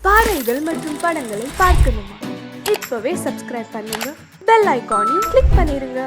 பாடல்கள் மற்றும் படங்களை பார்க்கணுமா? இப்பவே சப்ஸ்கிரைப் பண்ணுங்க, பெல் ஐகானையும் கிளிக் பண்ணிருங்க.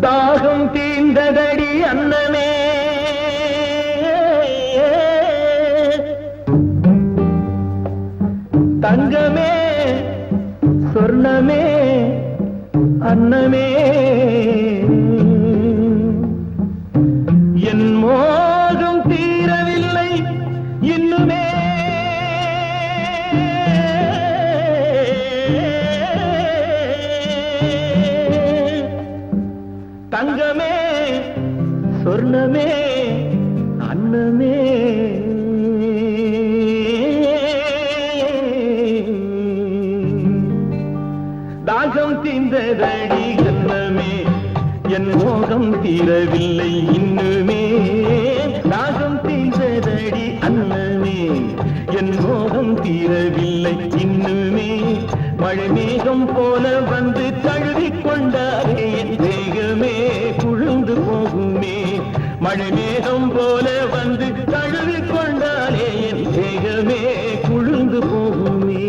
தாகம் தீர்ந்ததடி அன்னமே, தங்கமே சொர்ணமே அன்னமே, என் மோகம் தீரவில்லை இன்னுமே, தங்கமே சொர்ணமே அன்னமே, தாகம் தீர்ந்ததடி அன்னமே, என் மோகம் தீரவில்லை இன்னுமே, தாகம் தீர்ந்ததடி அன்னமே, என் மோகம் தீரவில்லை இன்னுமே, மழை மேகம் போல வந்து தழுவிக் கொண்டாரே என் தேகமே குழுந்து போகுமே, மழை மேகம் போல வந்து தழுவிக் கொண்டாரே என் தேகமே குழுந்து போகுமே.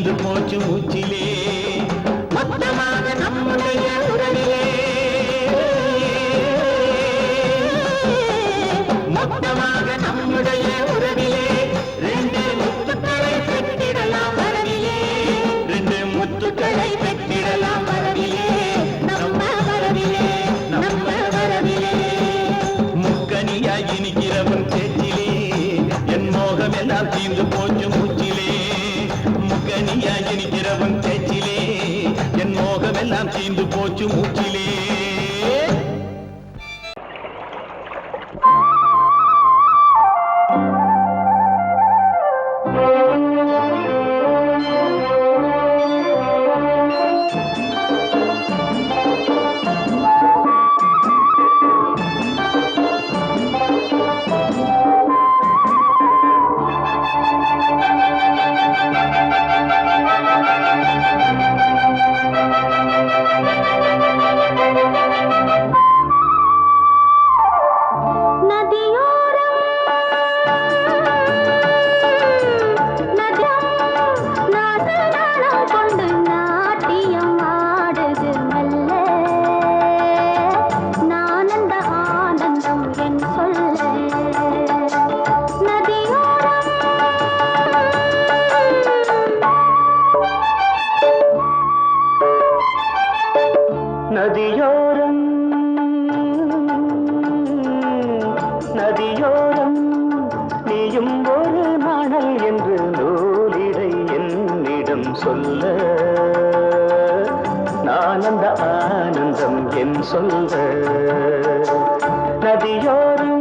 தீர்ந்து போச்சு மூச்சிலே மொத்தமாக நம்முடைய உறவிலே மொத்தமாக நம்முடைய உறவிலே ரெண்டு முத்துக்களை பெற்றிடலாம் வரவிலே ரெண்டு முத்துக்களை பெற்றிடலாம் வரவிலே நம்ம வரவிலே நம்ம வரவிலே முக்கனியாய் இனிக்கிறவன் பேச்சிலே என் மோகம் எல்லாம் தீர்ந்து போச்சு மூச்சிலே முக்கனியாய் இனிக்கிறவன் பேச்சிலே என் மோகம் எல்லாம் தீர்ந்து போச்சு மூச்சிலே நதியோரம் நதியோரம் நீயும் ஒரு நாணல் என்று நூலிடை என்னிடம் சொல்ல நான் அந்த ஆனந்தம் என் சொல்ல நதியோரம்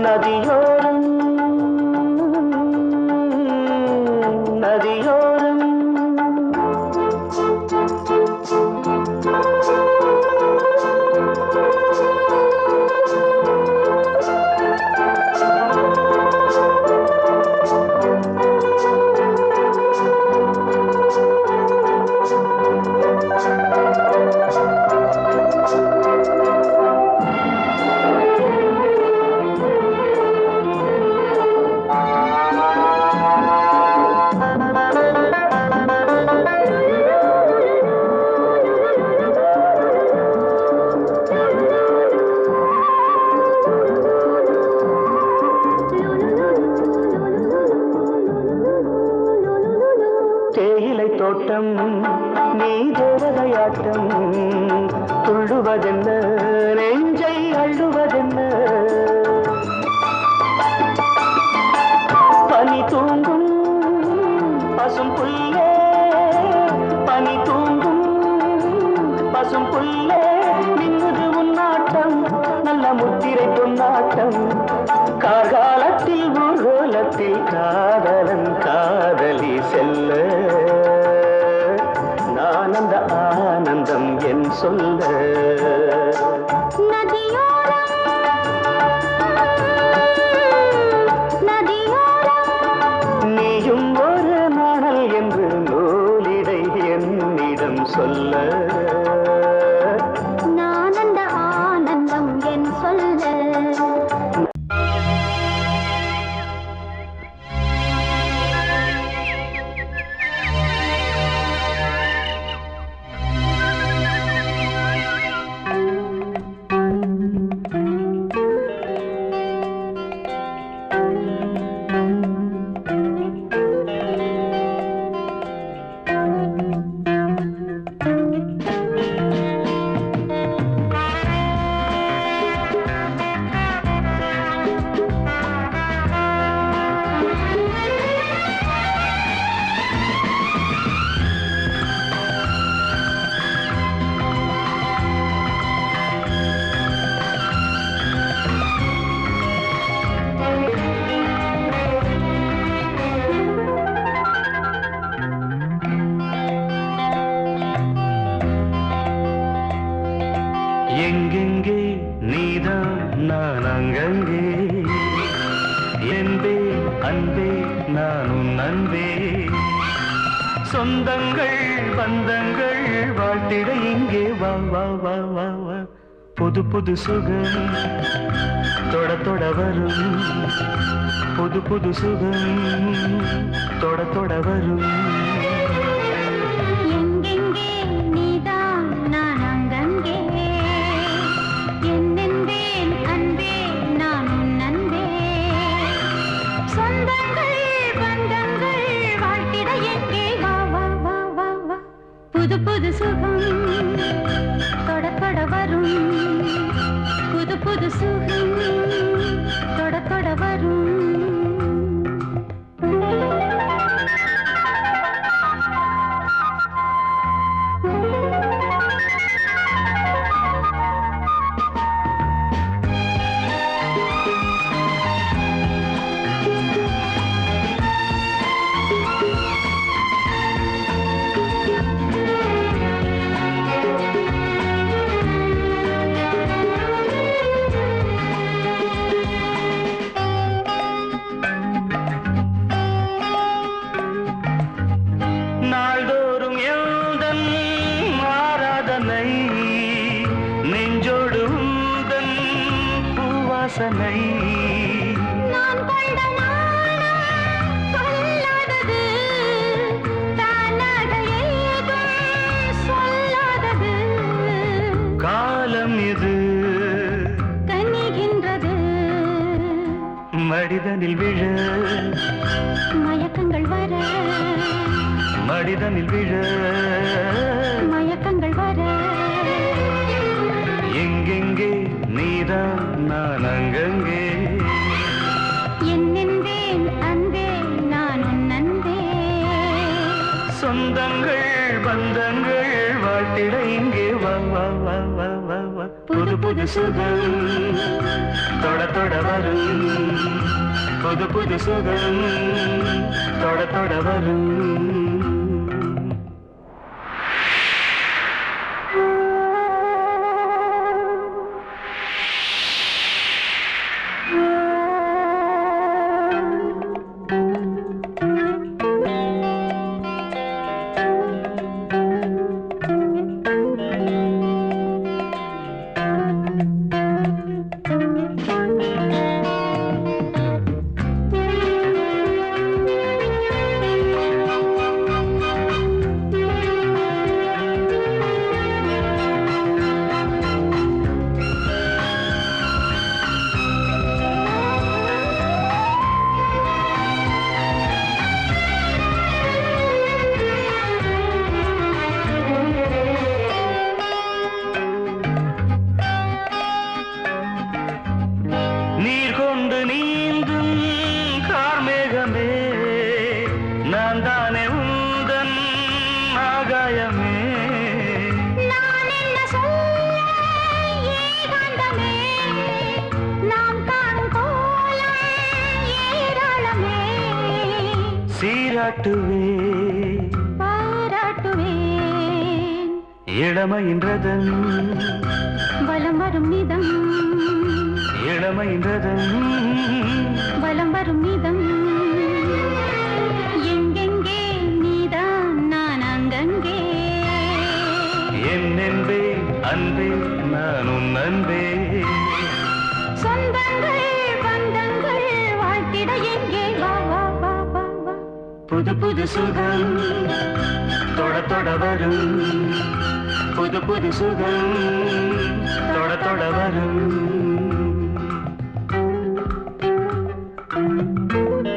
நதியோரம் நதியோரம் தேயிலை தோட்டம் நீ தேவதையாட்டம் துள்ளுவதென்ன நெஞ்சை அள்ளுவதென்ன பனி தூங்கும் பசும் புல்லே பனி தூங்கும் பசும் புல்லே மின்னுது உன்னாட்டம் நல்ல முத்திரை பொன்னாட்டம் கார்காலத்தில் ஊர்வலத்தில் காதலன் காதலி செல்ல நான் அந்த ஆனந்தம் என் சொல்ல நீயும் ஒரு நாணல் என்று நூலிடை என்னிடம் சொல்ல நான் அந்த ஆனந்தம் என் சொல்ல எங்கெங்கே நீதான் நான் அங்கங்கே என்பே அன்பே நான் உன் அன்பே சொந்தங்கள் பந்தங்கள் வாழ்த்திட இங்கே வா வா வா வா வா புது புது சுகம் தொட தொட வரும் புது புது சுகம் தொட தொட வரும் எங்கெங்கே நீதான் நான் அங்கங்கே என்னென்பேன் அன்பே நான் உன் அன்பே சொந்தங்கள் பந்தங்கள் வாழ்த்திட எங்கே வா வா வா வா வா புது புது சுகம் தொட தொட வரும் புது புது சுகம் தொட தொட வரும் நாள்தோறும் எந்தன் ஆராதனை நெஞ்சோடு உந்தன் பூவாசனை நான் கண்ட நாணம் சொல்லாதது தானாக ஏதும் சொல்லாதது காலம் இது கனிகின்றது மடிதனில் விழ மயக்கங்கள் வர மடிதனில் விழ மயக்கங்கள் வர எங்கெங்கே நீதான் நான் அங்கங்கே என்னென்பேன் அன்பே நான் உன் அன்பே சொந்தங்கள் பந்தங்கள் வாழ்த்திட இங்கே வா வா வா வா வா வா புது புது சுகம் தொட தொட வரும் புது புது சுகம் தொட தொட வரும் நீர் கொண்டு நீந்தும் கார்மேகமே நான் தானே உந்தன் ஆகாயமே நான் என்ன சொல்ல ஏகாந்தமே நாம் காணும் கோலம் ஏராளமே சீராட்டுவே பாராட்டுவேன் இளமையின்றதன் வலம் வரும் நிதம் இளமையின்றதன் வலம் வரும் நிதம் எங்கெங்கே நீதான் நான் அங்கங்கே என்னென்பே அன்பே நான் உன் அன்பே சொந்தங்கள் பந்தங்கள் வாழ்த்திட எங்கே வா வா வா வா வா புது புது சுகம் தொட தொட வரும் புது புது சுகம் தொட தொட வரும்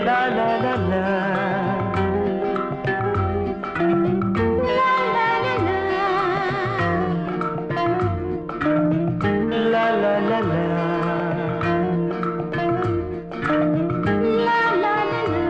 லா லா லா லா லா லா லா லா லா லா லா லா லா லா லா.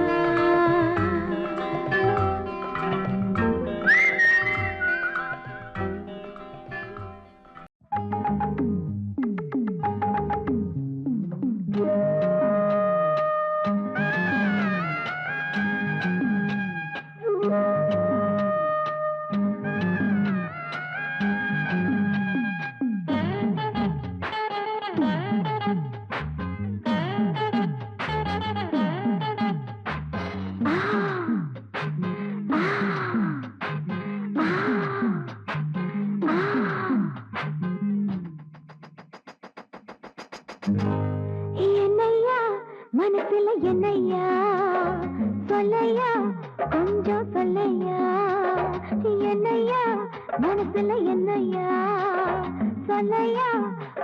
மனசுல என்னையா சொல்லையா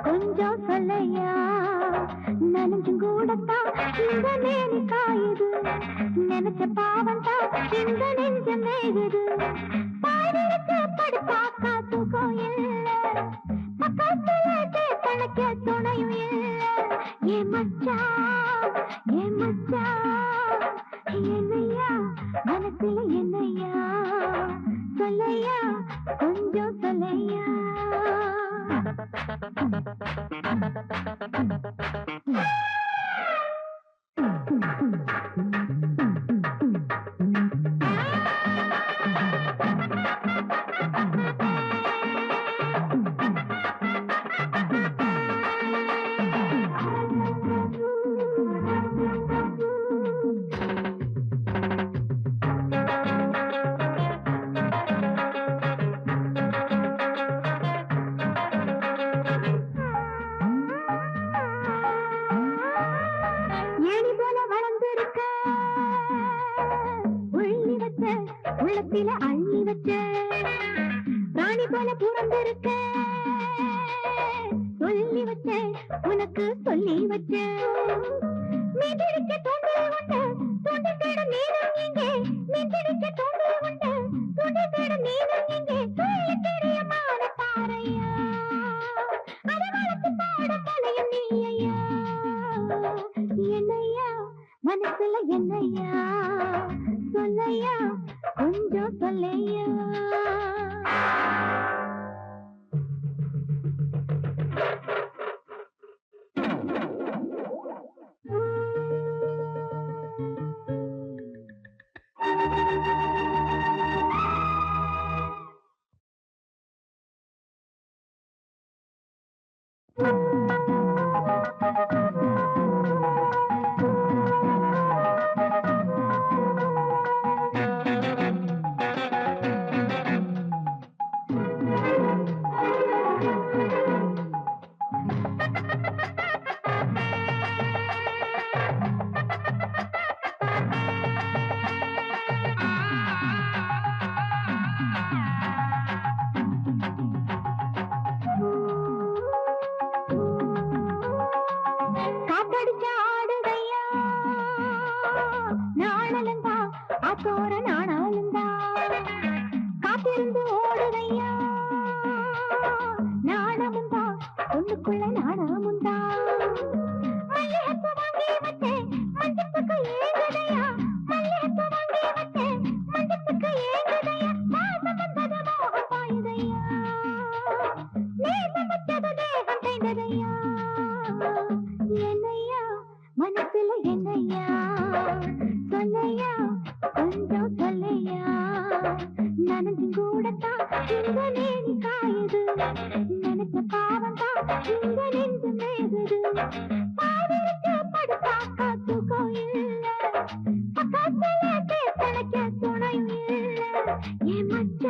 கொஞ்சம் சொல்லையா நனைஞ்சும் கூடத்தான் இந்த நேரி காயுது நினைச்ச பாவம் தான் இந்த நெஞ்ச மேயுது பாடிருக்கு படுத்தாக்கா தூக்கம் இல்ல பக்கத்துல கணக்க துணையும் இல்ல ஏ மச்சான் என்னையா மனசுல என்னையா சொல்லையா கொஞ்சம் சொல்லையா ஏணி போல வளர்ந்திருக்க உள்ளி வச்ச உள்ளத்தில அள்ளி வச்ச ராணி போல பிறந்திருக்க சொல்லி வச்ச உனக்கு சொல்லி வச்ச மீதிருக்க தோண்டி உண்டு தோண்டி தேட நீனும் இங்கே மீதிருக்க தோண்டி உண்டு தோண்டி தேட நீனும் இங்கே சொல்லி தெரியமான தாரையா அரவணைத்து பாட தலையும் நீயா என்னையா மனசுல என்னையா சொல்லையா கொஞ்சம் சொல்லையா காத்தடிச்ச ஆடுதையா நாணலந்தா ஆத்தோர நாணாலந்தா காத்திருந்து ஓடுதையா நாணமுந்தா ஒண்ணுக்குள்ள நாணமுந்தா மல்லிகைப்பூ வாங்கி வச்சேன் மஞ்சத்துக்கு ஏங்குதையா மல்லிகைப்பூ வாங்கி வச்சேன் மஞ்சத்துக்கு ஏங்குதையா மாசம் வந்தது மோகம் பாயுதையா நேசம் வச்சது தேகம் செய்ததையா என்னையா மனசுல என்னையா சொல்லையா கொஞ்சம் சொல்லையா நனைஞ்சு கூடத்தான் இந்த நேரி காயுது நினைச்ச பாவம் தான் இந்த நெஞ்சு மேகுது பாடிருக்கு படுத்தாக்கா தூக்கம் இல்ல பக்கத்துல கணக்க துணையும் இல்ல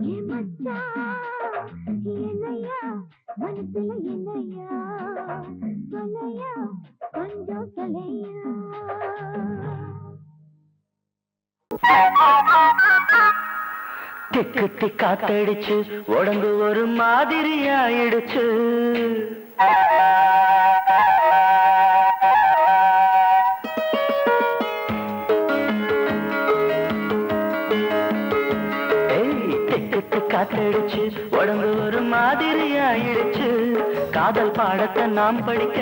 ஏ மச்சான் என்னையா மனசுல என்னையா சொல்லையா கொஞ்சம் சொல்லையா திக்கு திக்காத்தடிச்சு உடம்பு ஒரு மாதிரி ஆயிடுச்சு காத்தடிச்சு உடம்பு ஒரு மாதிரி ஆயிடுச்சு காதல் பாடத்தை நாம் படிக்க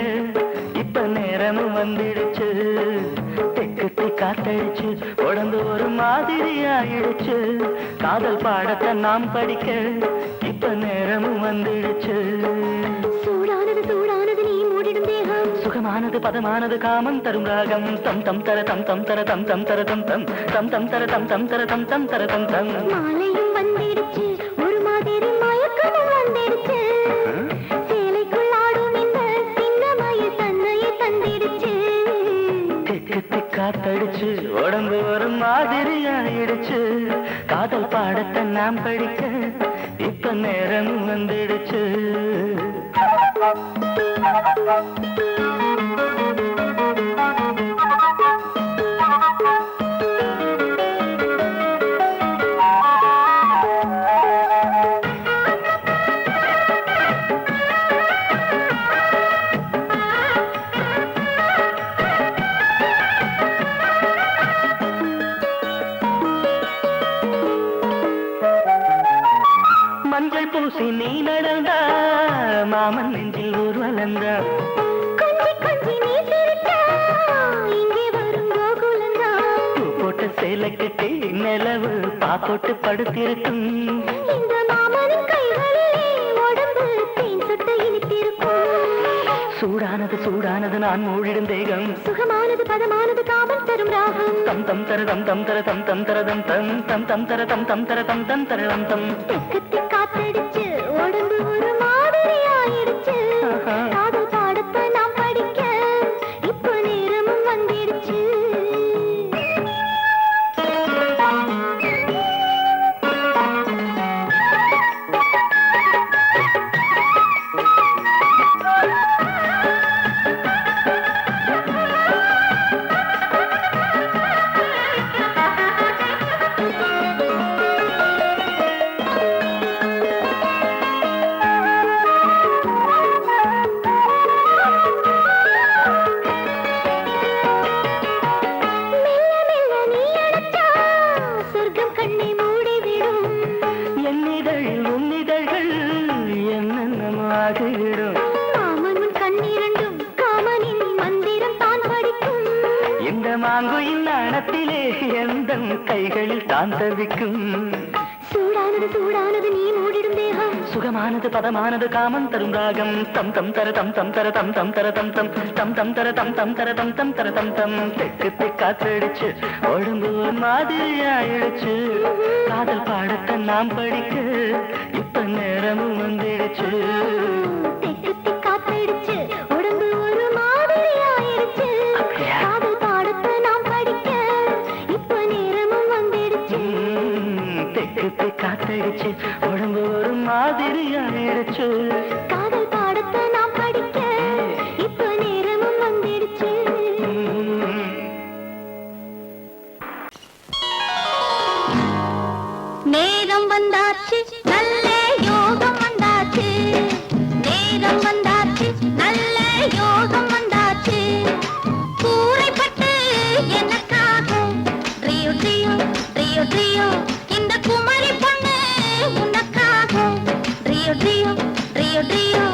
இப்ப நேரமும் வந்துடுச்சு தெக்கு காத்தடிச்சு உடம்பு ஒரு மாதிரி ஆயிடுச்சு காதல் பாடத்தை நாம் படிக்க இப்ப நேரமும் வந்துடுச்சு சூடானது சூடானது நீ மூடிடும் தேகம் சுகமானது பதமானது காமம் தரும் ராகம் தம் தம் தர தம் தம் தர தம் தம் தர தம் தம் தம் தம் தர தம் தம் தர தம் தம் தர தம் தம் மாலையும் வந்திடுச்சு ஒரு மாதிரி மயக்கமும் வந்துடுச்சு சேலைக்குள் ஆடும் இந்த சின்னமய தன்னையை தந்திடுச்சு திக்கு திக்காத்தடிச்சு உடம்பு ஒரு மாதிரி ஆயிடுச்சு காதல் பாடத்தை நாம் படிக்க இப்ப நேரம் வந்துடுச்சு பூசி நீ நடந்தா மாமன் நெஞ்சில் ஊர்வலந்தா கொஞ்சி கொஞ்சி நீ சிரித்தா இங்கே வரும் கோகுலந்தா பூ போட்ட சேலை கட்டி நிலவு பாப்போட்டு படுத்திருக்கும் இந்த மாமனின் கைகளிலே உடம்பு தேன் சுட்ட இனித்திருக்கும் சூடானது சூடானது நான் மூடிடும் தேகம் சுகமானது பதமானது காமன் தரும் ராகம் தம் தம் தர தம் தம் தர தம் தம் தர தம் தம் தம் தம் தர தம் தம் தர தம் தம் தர தம் தம் தெக்கத்தி காத்தடிச்சு உடம்பு ஒரு மாதிரி ஆயிடுச்சு காதல் பாடத்தை நாம் படிக்க இப்போ நேரமும் வந்துடுச்சு கைகளில் தான் தவிக்கும் சூடானது சூடானது நீ மூடிடும் தேகம் சுகமானது பதமானது காமன் தரும் ராகம் தம் தம் தர தம் தம் தர தம் தம் தர தம் தம் தம் தம் தர தம் தம் தர தம் தம் தர தம் தம் தெக்கு தெக்காத்தடிச்சு உடம்பு மாதிரி ஆயிடுச்சு காதல் பாடத்தை நாம் படிக்க இப்ப நேரமும் வந்துடுச்சு தெக்கு தெக்காத்தடிச்சு உடம்பு ஒரு மாதிரி ஆயிடுச்சு காதல் பாடத்தை நாம் படிக்க இப்ப நேரமும் வந்துடுச்சு தெக்கு காத்தடிச்சு உடம்பு ஒரு மாதிரி ஆயிடுச்சு காதல் பாடத்தை நாம் படிக்க இப்ப நேரமும் வந்துடுச்சு நேரம் வந்தாச்சு நல்ல யோகம் வந்தாச்சு நேரம் வந்தாச்சு நல்ல யோகம் வந்தாச்சு கூரைப்பட்டு எனக்காக ட்ரியோ ட்ரியோ ட்ரியோ ட்ரியோ இந்த குமரி பொண்ணு உனக்காக ட்ரியோ ட்ரியோ ட்ரியோ ட்ரியோ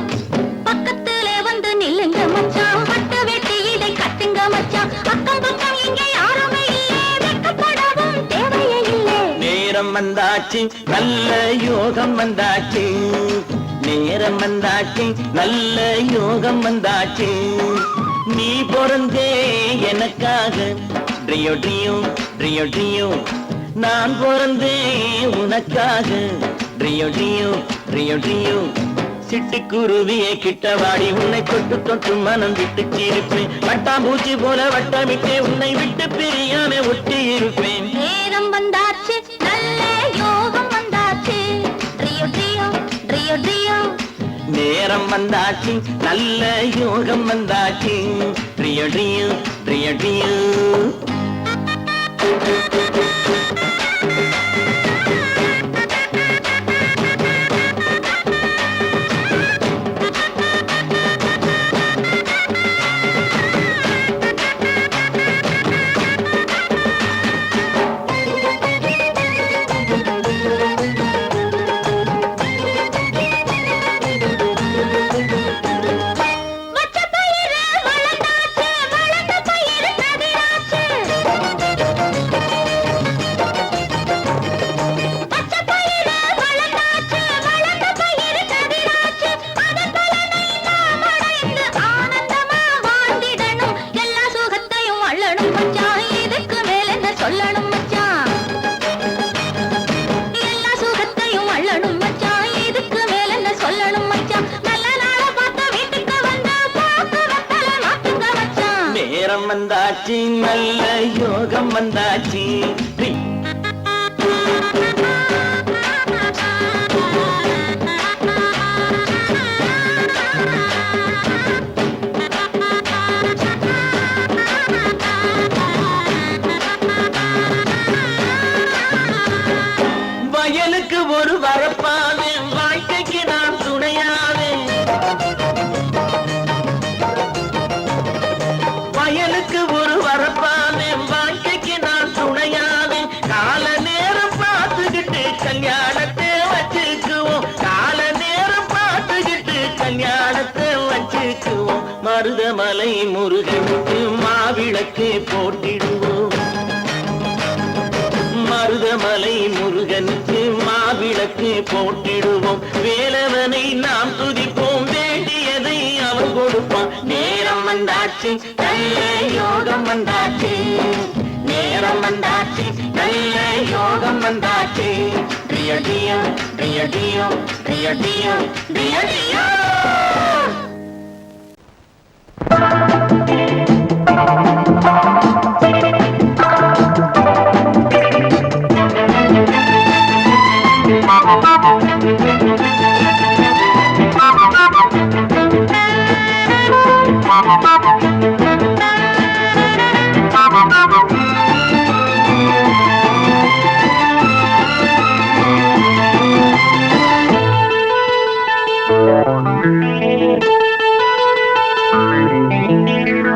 பக்கத்துல வந்து நில்லுங்க மச்சான் வட்ட வெட்டி இதை கட்டுங்க மச்சான் அக்கம் பக்கம் இங்க யாருமே இல்லை வெக்கப்படவும் தேவையே இல்லை நேரம் வந்தாச்சு நல்ல யோகம் வந்தாச்சு நேரம் வந்தாச்சு நல்ல யோகம் வந்தாச்சு நீ பிறந்தே எனக்காக ட்ரியோ ட்ரியோ ட்ரியோ ட்ரியோ நான் பிறந்தே உனக்காக ட்ரியோ ட்ரியோ ட்ரியோ ட்ரியோ சிட்டுக்குருவியை கிட்ட வாடி உன்னை தொட்டு தொட்டு மனம் விட்டு இருப்பேன் வட்டாம்பூச்சி போல வட்டமிட்டே உன்னை விட்டு பிரியாம ஒட்டி இருப்பேன் நேரம் வந்தாச்சு நல்ல யோகம் வந்தாச்சு ட்ரியோ ட்ரியோ ட்ரியோ ட்ரியோ நேரம் வந்தாச்சு நல்ல யோகம் வந்தாச்சு ட்ரியோ ட்ரியோ ட்ரியோ ட்ரியோ வந்தாச்சு நல்ல யோகம் வந்தாச்சு வயலுக்கு ஒரு வரப்பாவே வாழ்க்கைக்கு நான் துணையாவே வயலுக்கு ஒரு வரப்பாவே வாழ்க்கைக்கு நான் துணையாவே கால நேரம் பார்த்துக்கிட்டு மருதமலை முருகனுக்கு மாவிளக்கு போட்டிடுவோம். மருதமலை முருகனுக்கு மாவிளக்கு போட்டிடுவோம். வேலவனை நாம் துதிப்போம், வேண்டியதை அவன் கொடுப்பான். நேரம் வந்தாச்சு, நல்ல யோகம் வந்தாச்சு. நேரம் வந்தாச்சு, நல்ல யோகம் வந்தாச்சு. டியோ டியோ டியோ டியோ டியோ டியோ டியோ.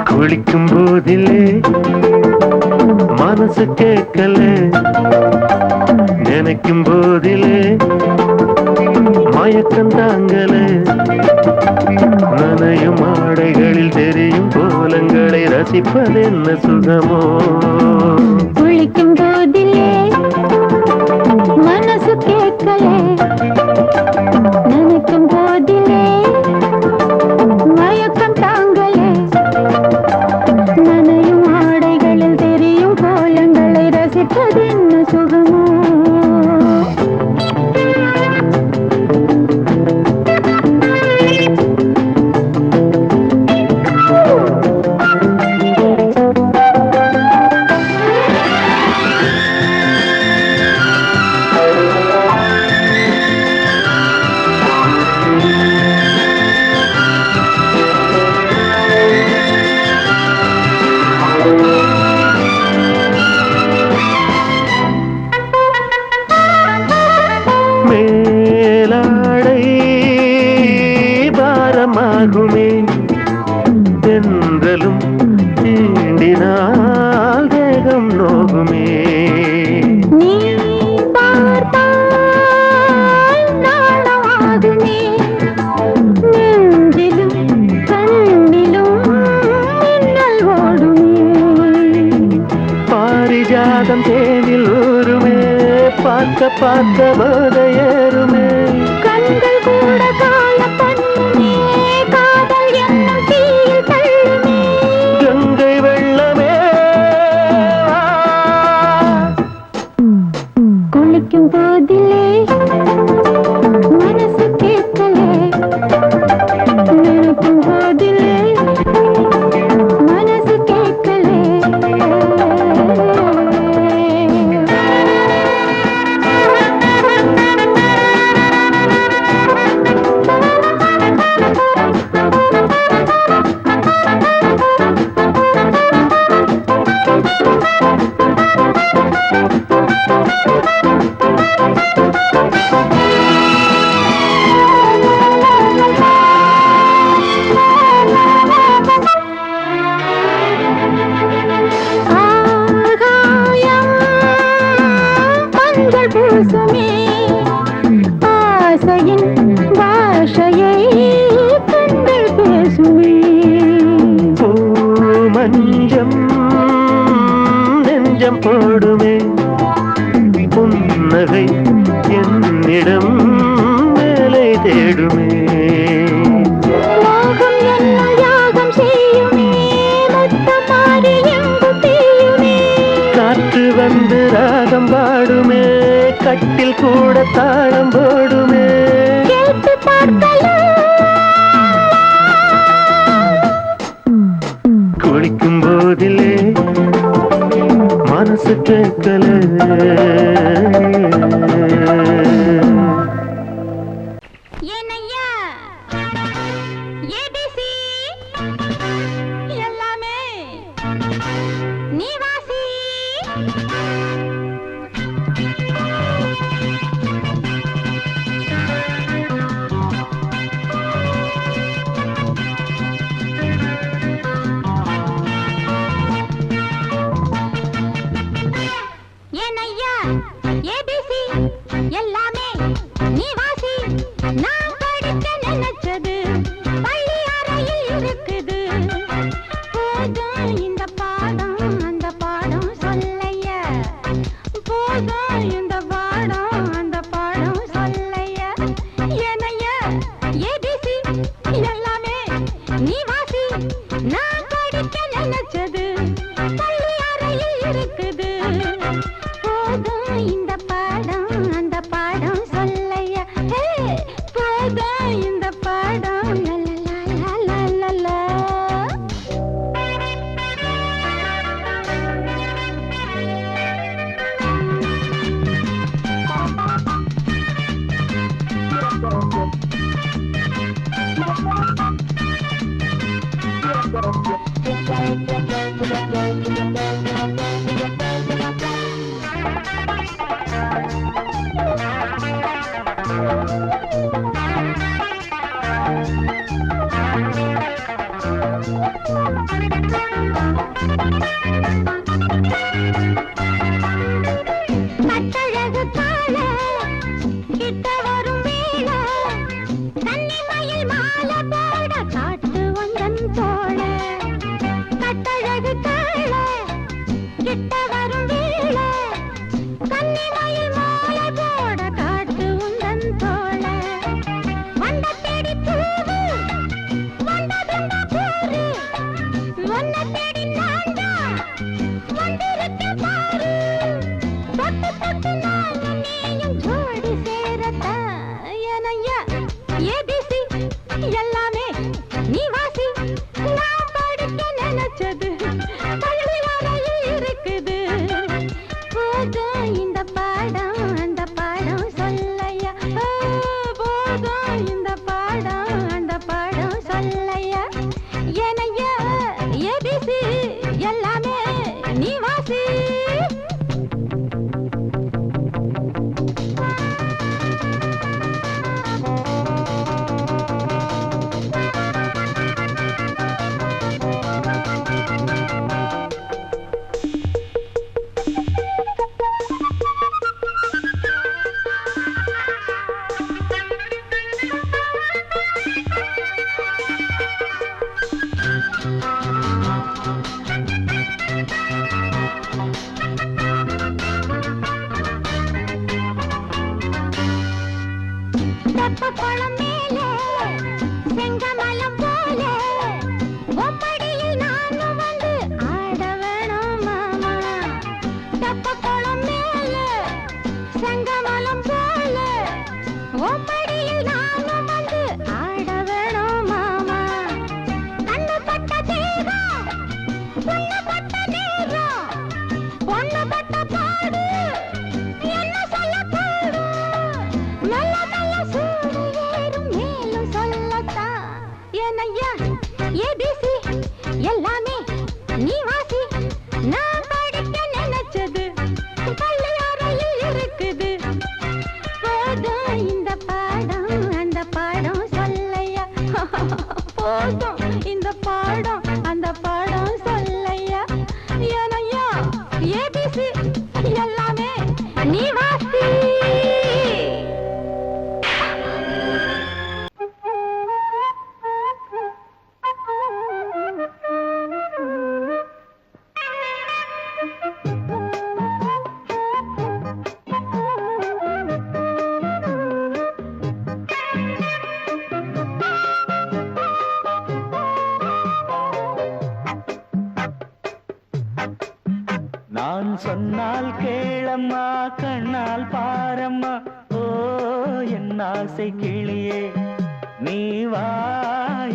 குளிக்கும் போதிலே மனசு கேட்கல, நினைக்கும் போதிலே மயக்கம் தாங்கல. நனையும் ஆடைகளில் தெரியும் கோலங்களை ரசிப்பது என்ன சுகமோ. குளிக்கும் போதிலே மனசு கேட்கல, நினைக்கும் போதிலே மயக்கம் தாங்கலே. நனையும் ஆடைகளில் தெரியும் கோலங்களை ரசிப்பது என்ன சுகமோ. மேலாடை பாரமாகுமே, தென்றலும் தீண்டினால் தேகம் நோகுமே. நீ பார்த்தால் நாணமாகுமே, நெஞ்சிலும் கண்ணிலும் மின்னல் ஓடுமே. பாரிஜாதம் தேனில் ஊருமே, பார்க்க பார்க்க போதையேறுமே. கண்கள் கூட கால பண்ணுமே, காதல் என்னும் தீயில் தள்ளுமே. கங்கை வெள்ளமே குளிக்கும் போதிலே மனசு கேட்கலே, நினைக்கும் போதிலே மனசு கேட்கலே. ஆகாயம் மஞ்சள் பூசுமே, ஆசையின் பாஷையை கண்கள் பேசுமே. மஞ்சம் நெஞ்சம் போடுமே, புன்னகை என்னிடம் மேலே தேடுமே. மோகம் என்னும் யாகம் செய்யுமே, முத்தம் மாறி எங்கு தீயுமே. காற்று வந்து ராகம் பாடுமே, கட்டில் கூட தாளம் போடுமே. கேட்டு பார்க்கலாம். குளிக்கும் போதிலே மனசு கேட்கல. ஏனையா ஏபிசி எல்லாமே நீ வாசி. ஏனையா ஏபிசி போதும் இந்த பாடம் அந்த பாடம் சொல்லையா எனைய ஏபிசி எல்லாமே நீ வாசி நான் படிக்க நினைச்சது பள்ளி அறையில் இருக்குது போதும் இந்த பாடம் அந்த பாடம் சொல்லையா போதும் இந்த பாடம் லலலலலலலா. கட்டழகு கால கிட்ட வரும் வேளை கன்னிமயில் மாலை போட காட்டு வந்தன் தோழ கட்டழகு கால கிட்ட வரும் வேளை கன்னிமயில் மாலை போட காட்டு வந்தன் தோழ வந்த தேடி பூவு வந்ததுண்ட போரு ஒன்ன தேடி நான்டா வந்திருக்க பாரு தொட்டு தொட்டு நானும் நீயும் ஜோடி சேரத்தா எனையா ஏபிசி எல்லாமே நீ வாசி நான் படிக்க நினைச்சது பள்ளி அறையில் இருக்குது போதும் இந்த பாடம் அந்த பாடம் சொல்லையா போதும் இந்த பாடம் அந்த பாடம் சொல்லையா எனையா ஏபிசி எல்லாமே நீ வாசி தெப்பக்குளம் மேலே செங்கமலம் போல ஒப்படியில் நானும் வந்து ஆட வேணும் மாமா தெப்பக்குளம் மேலே செங்கமலம் போல ஒப்படியில் நானும் வந்து ஆட வேணும் மாமா கண்ணு பட்ட தேகம் பொண்ணு பட்ட நேரம் பொண்ணு பட்ட பாடு என்ன சொல்ல பாடு மெல்ல மெல்ல சூடு ஏறும் மேலும் சொல்லத்தான் எனையா ஏபிசி எல்லாமே நீ வாசி நான் படிக்க நினைச்சது பள்ளி அறையில் இருக்குது போதும் இந்த பாடம் அந்த பாடம் சொல்லையா போதும் இந்த பாடம் அந்த பாடம் சொல்லையா எனையா ஏபிசி எல்லாமே நீ வாசி நான் சொன்னால் கேளம்மா கண்ணால் பாரம்மா ஓ என் ஆசை கிளியே நீ வா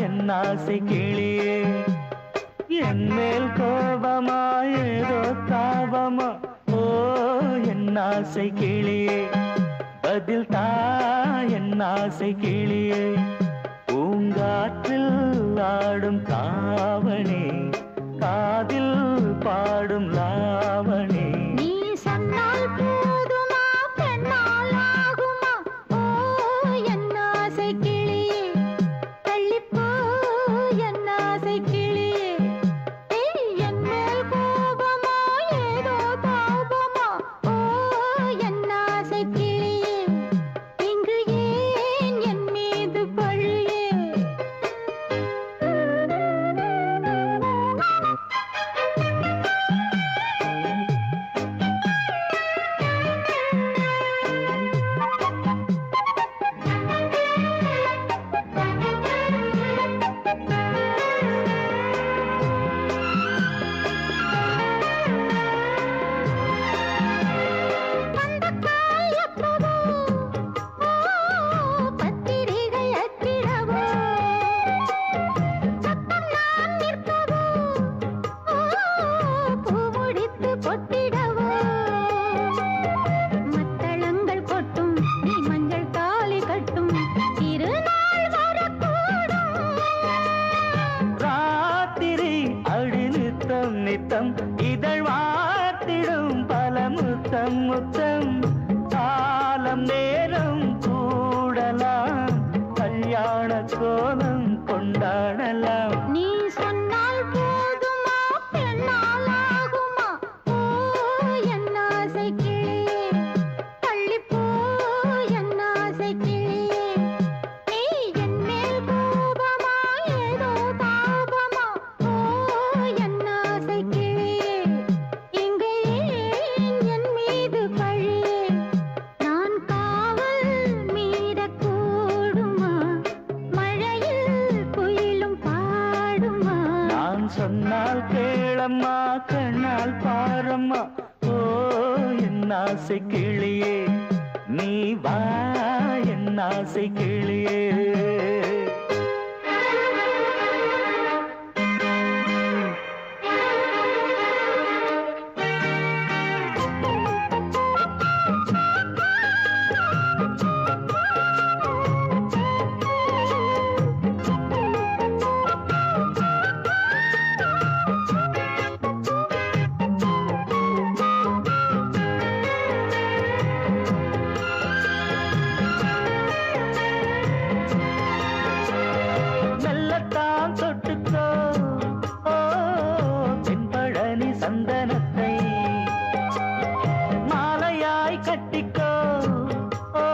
என் ஆசை கிளியே என் மேல் கோபமா ஏதோ தாபமா ஓ என் ஆசை கிளியே பதில் தா என் ஆசை கிளியே பூங்காற்றில் ஆடும் தாவணி காதில் பாடும் லாவணி நீ சொன்னால் போதுமா பெண்ணால் ஆகுமா ஓ என் ஆசை கிளியே தள்ளிப்போ என் ஆசை கிளியே என் மேல் கோபமா ஏதோ தாபமா ஓ என் ஆசை கிளியே இங்கு ஏன் என் மீது பழியே முத்தம் முத்தம் காலம் நேரம் கூடலாம் கல்யாண கோலம் கொண்டாடலாம். நீ சொன்னால் போதுமா பெண்ணால் ஆகுமா ஓ என் ஆசை கிளியே தள்ளிப்போ என் ஆசை கிளியே நீ என் மேல் கோபமா ஏதோ தாபமா ஓ என் ஆசை கிளியே இங்கு ஏன் என் மீது பழியே நான் காவல் மீறக்கூடுமா மழையில் குயிலும் பாடுமா நான் சொன்னால் கேளம்மா கண்ணால் பாரம்மா ஓ என் ஆசை கிளியே நீ வா என் ஆசை கிளியே. மெல்லத்தான் தொட்டுக்கோ ஓ தென்பழனி சந்தனத்தை மாலையாய் கட்டிக்கோ ஓ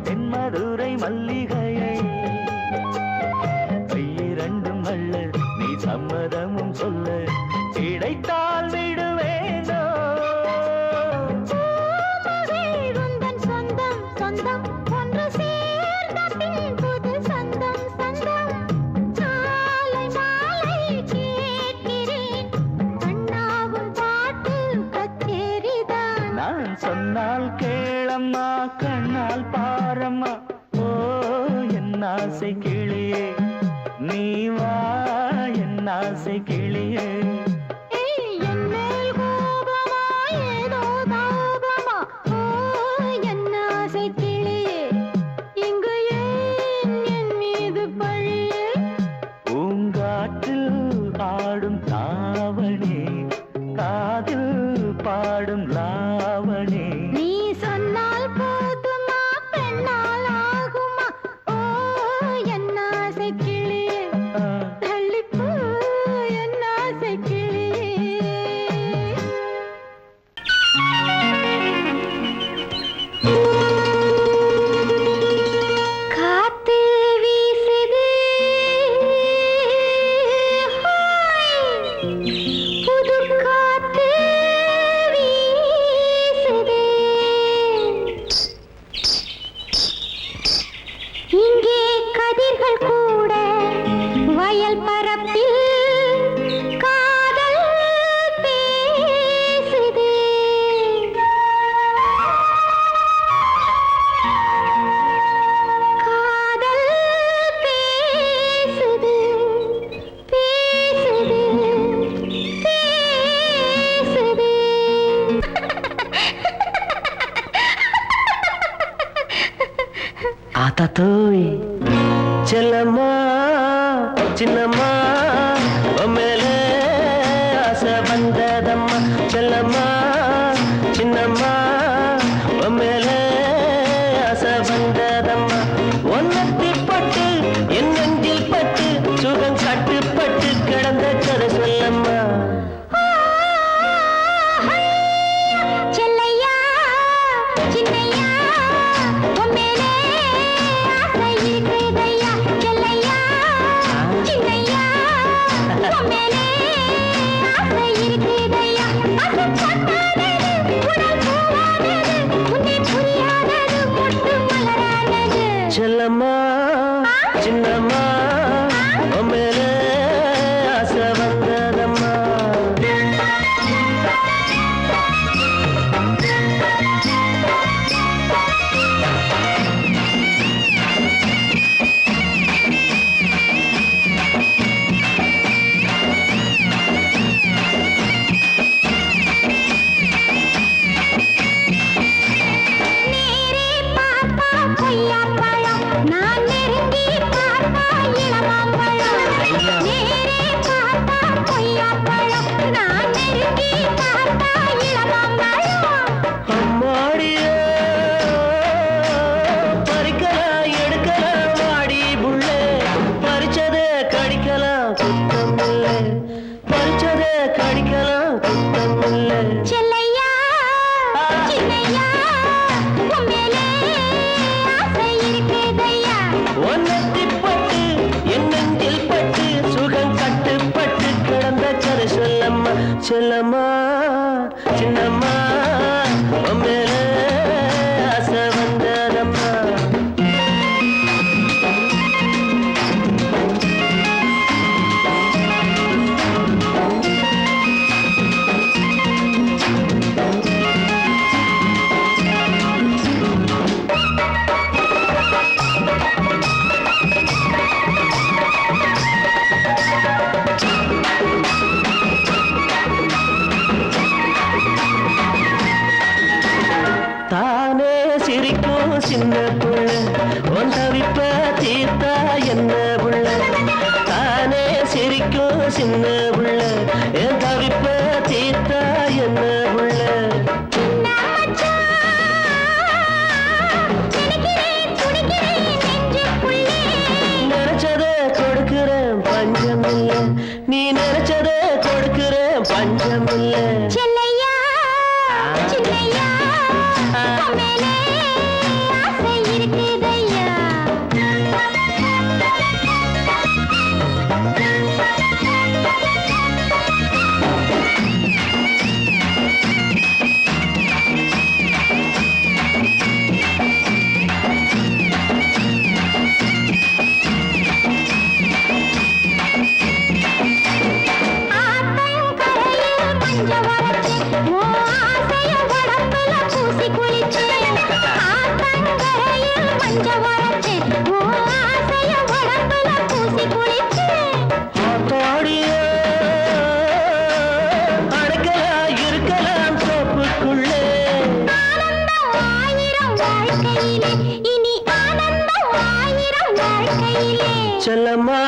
தென்மதுரை மல்லிகையை கையிரண்டும் அள்ள நீ சம்மதமும் சொல்ல கிடைத்தால் விடுவேனோ. உந்தன் சொந்தம் சொந்தம் ஒன்று சேர்ந்த பின் புது சொந்தம் சொந்தம் சாலை மாலை கேட்கிறேன் கண்ணாவும் பாட்டு கச்சேரிதான் நான் சொன்னால் கேளம்மா கண்ணால் பாரம்மா ஓ என் ஆசை கிளியே நீ வா என் ஆசை கிளியே. என் மேல் கோபமா ஏதோ தாபமா ஓ என் ஆசை கிளியே இங்கு ஏன் என் மீது பழியே பூங்காற்றில் ஆடும் தாவணி காதில் பாடும் லாவணி நீ சொன்னால் போதுமா பெண்ணால் ஆகுமா ஓ என் ஆசை கிளியே தள்ளிப்போ என் ஆசை கிளியே. காத்து வீசுது புது காத்து வீசுது இங்கே கதிர்கள் கூட வயல் பரப்பில் காதல் பேசுது காதல் பேசுது பேசுது பேசுது ஆத்தாத்தோய் செல்லம்மா சின்னம்மா மேலே ஆசை வந்ததம்மா செல்லம்மா சின்னம்மா மேலே ஆசை வந்ததம்மா ஒன்னத்தி பட்டு என் நெஞ்சில் பட்டு சுகம் கட்டுப்பட்டு கிடந்த கதை சொல்லம்மா. செல்லையா சின்னையா உம்மேலே ஆசை இருக்குதையா செல்லையா சின்னையா உம்மேலே ஆசை இருக்குதையா சின்ன புள்ள உன் தவிப்ப தீர்த்தா என்ன புள்ள தானே சிரிக்கும் சின்ன புள்ள என் தவிப்ப தீர்த்தா என்ன புள்ள நினைச்சத கொடுக்கிறேன் பஞ்சம் இல்ல நீ நினைச்சத கொடுக்கிறேன் பஞ்சம் இல்ல செல்லையா சின்னையா மேலே ஆசை இருக்குதையா செல்லம்மா